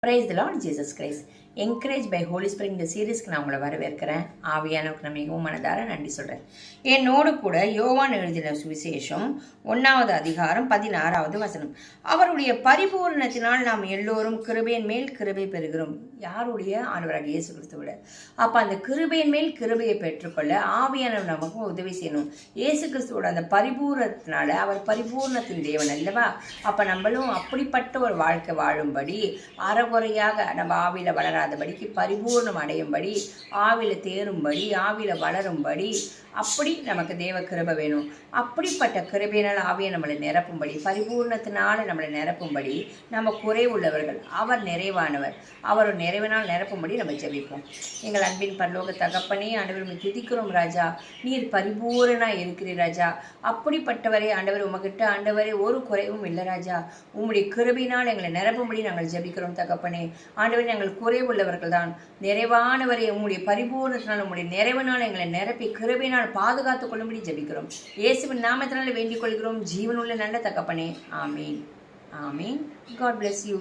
Price the Lord Jesus Christ. Encourage by Holy Spirit இந்த சீரீஸ்க்கு நான் உங்களை வரவேற்கிறேன். ஆவியானவருக்கு நான் மிகவும் மனதார நன்றி சொல்கிறேன். என்னோடு கூட யோவான் எழுதின சுவிசேஷம் 1வது அதிகாரம் 16வது வசனம். அவருடைய பரிபூரணத்தினால் நாம் எல்லோரும் கிருபையின் மேல் கிருபை பெறுகிறோம். யாருடைய? ஆண்டவராக இயேசு கிறிஸ்துவோட. அப்போ அந்த கிருபையின் மேல் கிருபையை பெற்றுக்கொள்ள ஆவியானவர் நமக்கு உதவி செய்யணும். இயேசு கிறிஸ்துவோட அந்த பரிபூரணத்தினால, அவர் பரிபூர்ணத்தின் தேவன் அல்லவா? அப்போ நம்மளும் அப்படிப்பட்ட ஒரு வாழ்க்கை வாழும்படி, அறகுறையாக நம்ம ஆவியில் வளராதபடிக்கு, பரிபூர்ணம் அடையும்படி, ஆவியில் தேரும்படி, ஆவியில் வளரும்படி, அப்படி நமக்கு தேவ கிருபை வேணும். அப்படிப்பட்ட கிருபையினால் ஆவியை நம்மளை நிரப்பும்படி, பரிபூர்ணத்தினால நம்மளை நிரப்பும்படி, நம்ம குறை உள்ளவர்கள், அவர் நிறைவானவர், அவர் நிறைவினால் நிரப்பும்படி நம்ம ஜெபிப்போம். எங்கள் அன்பின் பரலோக தகப்பனே, ஆண்டவர் துதிக்கிறோம் ராஜா. நீர் பரிபூரணா இருக்கிறீர் ராஜா. அப்படிப்பட்டவரே ஆண்டவர், உமக்கிட்ட ஆண்டவரே ஒரு குறைவும் இல்லை ராஜா. உம்முடைய கிருபையினால் எங்களை நிரப்பும்படி நாங்கள் ஜெபிக்கிறோம் தகப்பனே. ஆண்டவரே, நாங்கள் குறை உள்ளவர்கள் தான். நிறைவானவரே, உம்முடைய பரிபூர்ணத்தினால், உம்முடைய நிறைவினால் எங்களை நிரப்பி கிருபையினால் பாதுகாத்துக் கொள்ளும்படி ஜெபிக்கிறோம். இயேசுவின் நாமத்தினால வேண்டிக் கொள்கிறோம் ஜீவனுள்ள நல்ல தகப்பனே. ஆமீன். ஆமீன். God bless you.